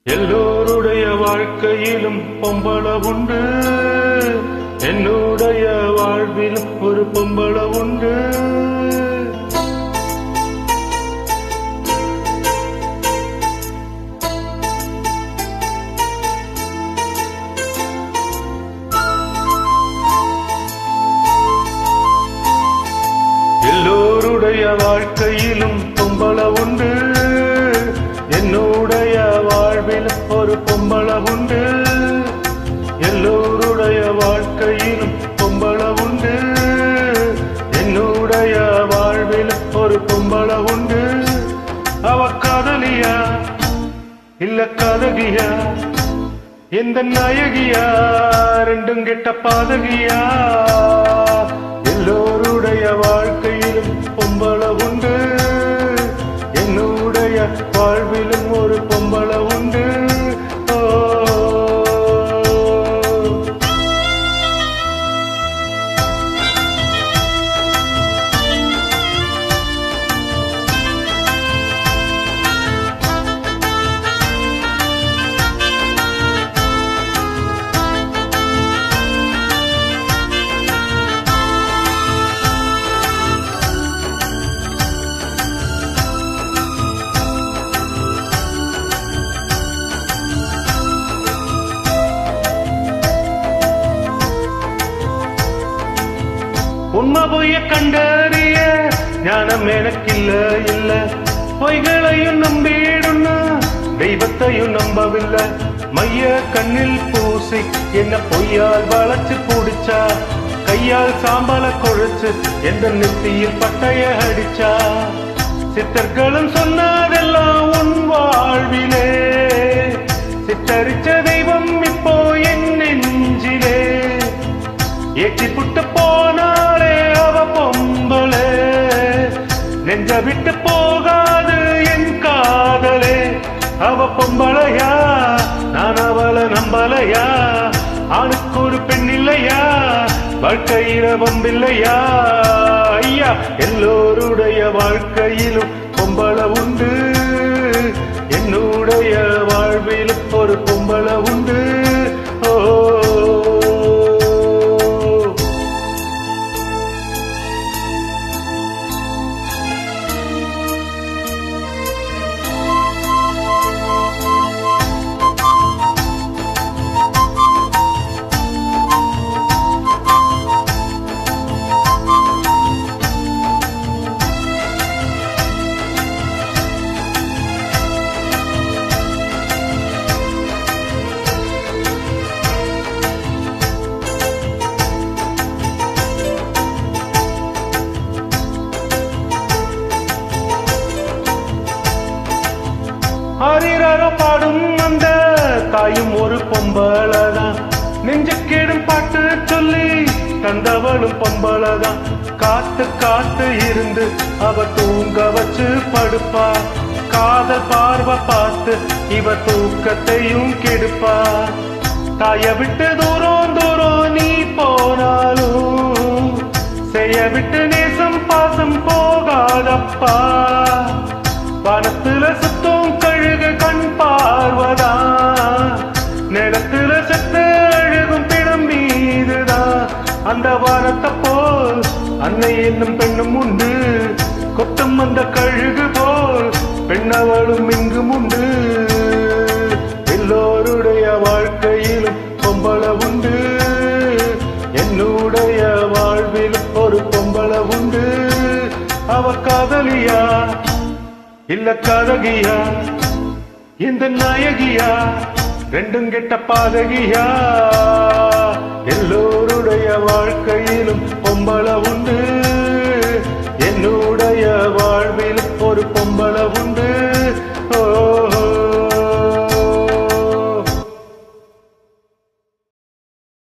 எல்லோருடைய வாழ்க்கையிலும் பொம்பள உண்டு, என்னுடைய வாழ்விலும் ஒரு பொம்பள உண்டு. எல்லோருடைய வாழ்க்கையிலும் பொம்பள உண்டு, என்னுடைய வாழ்வில் ஒரு பொம்பள உண்டு. எல்லோருடைய வாழ்க்கையிலும் பொம்பள உண்டு, என்னுடைய வாழ்வில் ஒரு பொம்பள உண்டு. அவ காதலியா இல்ல காதகியா, எந்த நாயகியா, ரெண்டும் கெட்ட பாதகியா. எல்லோருடைய வாழ்க்கையிலும் பொம்பள உண்டு, என்னுடைய வாழ்விலும் ஒரு பொம்பள உண்டு. உண்மை பொய்ய கண்டறிய ஞானம் எனக்கில்ல இல்ல, பொய்களையும் நம்பிடுன்னா தெய்வத்தையும் நம்பவில்லை. மைய கண்ணில் பூசி என்ன பொய்யால் வளைச்சு பிடிச்சா, கையால் சாம்பல கொழைச்சு எந்த நெத்தியில் பட்டைய அடிச்சா. சித்தர்களும் சொன்னதெல்லாம் உன் வாழ்விலே, சித்தரிச்ச தெய்வம் இப்போ என் நெஞ்சிலே. ஏற்றி புட்டு போனாலே அவ பொம்பளே, நெஞ்ச விட்டு போகாது என் காதலே. அவ பொம்பளையா, நான் அவளை நம்பலையா, ஆணுக்கு ஒரு பெண் இல்லையா, வாழ்க்கையில வம்பில்லையா. ஐயா, எல்லோருடைய வாழ்க்கையிலும் பொம்பள உண்டு, என்னுடைய வாழ்விலும் ஒரு பொம்பள உண்டு. ஓ ஹரிராரோ பாடும் அந்த தாயும் ஒரு பொம்பளதான், நெஞ்சுக்கேடும் பாட்டு சொல்லி தந்தவளும் பொம்பளதான். காத்து காத்து இருந்து அவ தூங்க வச்சு படுப்பா, காதல் பார்வை பார்த்து இவ தூக்கத்தையும் கெடுப்பா. தாய விட்டு தூரம் தூரம் நீ போனாலும், செய்ய விட்டு நேசம் பாசம் போகாதப்பா. வானத்துல சுத்தம் கழுகு கண் பார்வதா, நிலத்துல செத்து அழுகும் பிணம் மீதுதான். அந்த வானத்தை போல் அன்னை என்னும் பெண்ணும் உண்டு, கொட்டும் அந்த கழுகு போல் பெண்ணவளும் இங்கும் உண்டு. எல்லோருடைய வாழ்க்கையிலும் பொம்பள உண்டு, என்னுடைய வாழ்விலும் ஒரு பொம்பள உண்டு. அவ காதலியா இல்ல காதகியா, இந்த நாயகியா, ரெண்டும் கெட்ட பாதகியா. எல்லோருடைய வாழ்க்கையிலும் பொம்பள உண்டு.